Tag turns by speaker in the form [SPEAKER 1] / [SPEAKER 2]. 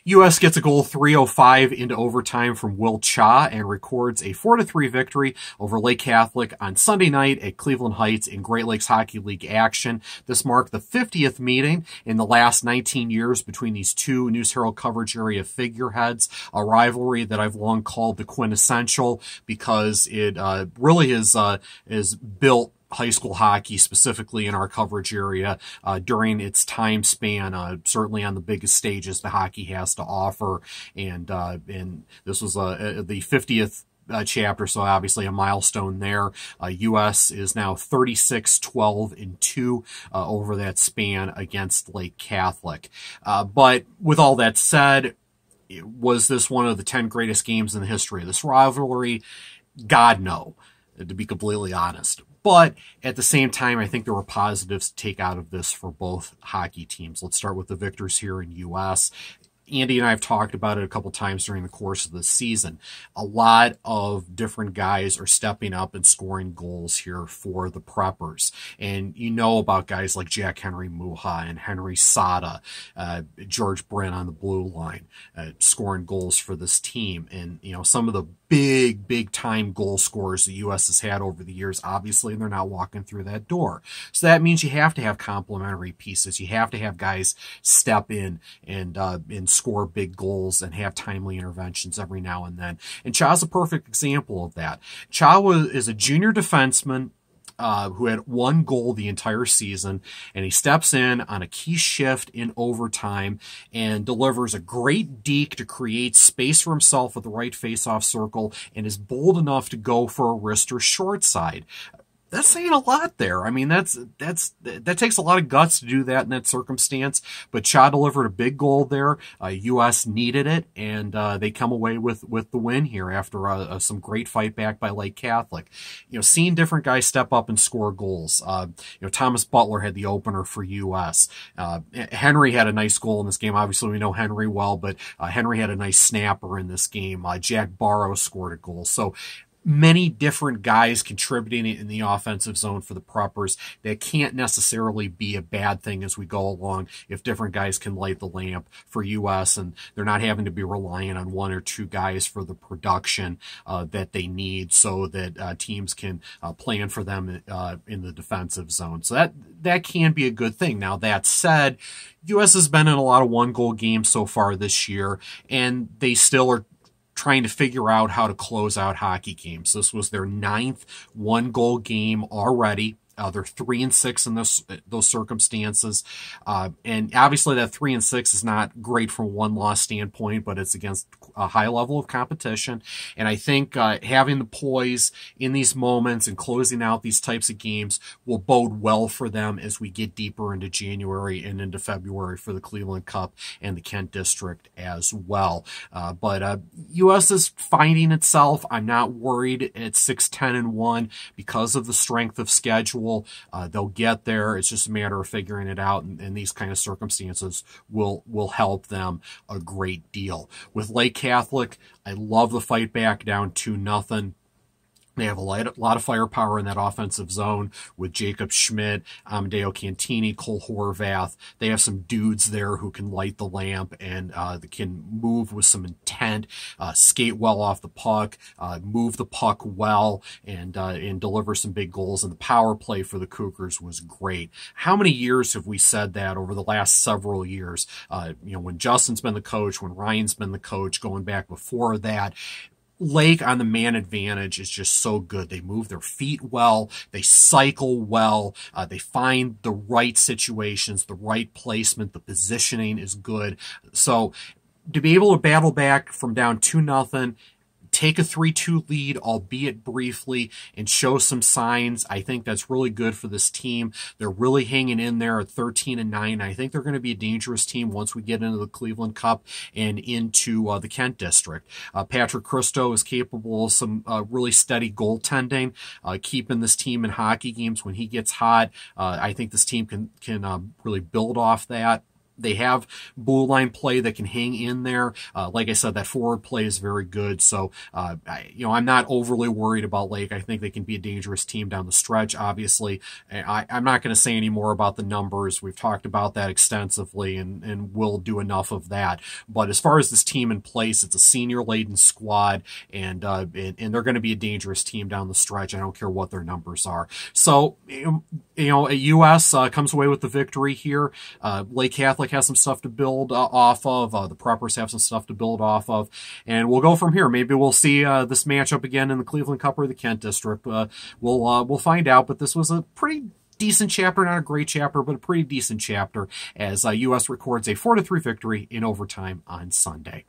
[SPEAKER 1] U.S. gets a goal 3:05 into overtime from Will Cha and records a 4-3 victory over Lake Catholic on Sunday night at Cleveland Heights in Great Lakes Hockey League action. This marked the 50th meeting in the last 19 years between these two News-Herald coverage area figureheads, a rivalry that I've long called the quintessential because it really is built high school hockey, specifically in our coverage area, during its time span, certainly on the biggest stages the hockey has to offer. And this was the 50th chapter, so obviously a milestone there. U.S. is now 36-12-2 over that span against Lake Catholic. But with all that said, was this one of the 10 greatest games in the history of this rivalry? God, no, to be completely honest. But at the same time, I think there were positives to take out of this for both hockey teams. Let's start with the victors here in U.S. Andy and I have talked about it a couple times during the course of the season. A lot of different guys are stepping up and scoring goals here for the Preppers. And you know about guys like Jack Henry Muha and Henry Sada, George Bryn on the blue line, scoring goals for this team. And, you know, some of the big time goal scorers the U.S. has had over the years, obviously they're not walking through that door. So that means you have to have complementary pieces. You have to have guys step in and score big goals and have timely interventions every now and then. And Cha's a perfect example of that. Cha is a junior defenseman who had one goal the entire season, and he steps in on a key shift in overtime and delivers a great deke to create space for himself at the right face-off circle and is bold enough to go for a wrist or short side. That's saying a lot there. I mean, that takes a lot of guts to do that in that circumstance. But Cha delivered a big goal there. U.S. needed it, and they come away with the win here after some great fight back by Lake Catholic. You know, seeing different guys step up and score goals. You know, Thomas Butler had the opener for U.S. Henry had a nice goal in this game. Obviously, we know Henry well, but Henry had a nice snapper in this game. Jack Barrow scored a goal. So many different guys contributing in the offensive zone for the Preppers. That can't necessarily be a bad thing as we go along if different guys can light the lamp for U.S. and they're not having to be reliant on one or two guys for the production that they need so that teams can plan for them in the defensive zone. So that can be a good thing. Now, that said, U.S. has been in a lot of one-goal games so far this year, and they still are trying to figure out how to close out hockey games. This was their 9th one-goal game already. They're 3-6 in those circumstances. And obviously that 3-6 is not great from a one-loss standpoint, but it's against a high level of competition. And I think having the poise in these moments and closing out these types of games will bode well for them as we get deeper into January and into February for the Cleveland Cup and the Kent District as well. But U.S. is finding itself. I'm not worried at 6-10-1 because of the strength of schedule. They'll get there. It's just a matter of figuring it out, and these kind of circumstances will help them a great deal. With Lake Catholic, I love the fight back down 2-0. They have a lot of firepower in that offensive zone with Jacob Schmidt, Amadeo Cantini, Cole Horvath. They have some dudes there who can light the lamp and they can move with some intent, skate well off the puck, move the puck well, and deliver some big goals. And the power play for the Cougars was great. How many years have we said that over the last several years? You know, when Justin's been the coach, when Ryan's been the coach, going back before that, Lake on the man advantage is just so good. They move their feet well. They cycle well. They find the right situations, the right placement. The positioning is good. So to be able to battle back from down 2-0, take a 3-2 lead, albeit briefly, and show some signs, I think that's really good for this team. They're really hanging in there at 13-9. I think they're going to be a dangerous team once we get into the Cleveland Cup and into the Kent District. Patrick Christo is capable of some really steady goaltending, keeping this team in hockey games when he gets hot. I think this team can really build off that. They have blue line play that can hang in there. Like I said, that forward play is very good. So, I'm not overly worried about Lake. I think they can be a dangerous team down the stretch. Obviously, I'm not going to say any more about the numbers. We've talked about that extensively, and we'll do enough of that. But as far as this team in place, it's a senior-laden squad, and they're going to be a dangerous team down the stretch. I don't care what their numbers are. So, US comes away with the victory here. Lake Catholic has some stuff to build off of. The Preppers have some stuff to build off of. And we'll go from here. Maybe we'll see this matchup again in the Cleveland Cup or the Kent District. We'll find out. But this was a pretty decent chapter, not a great chapter, but a pretty decent chapter as US records a 4-3 victory in overtime on Sunday.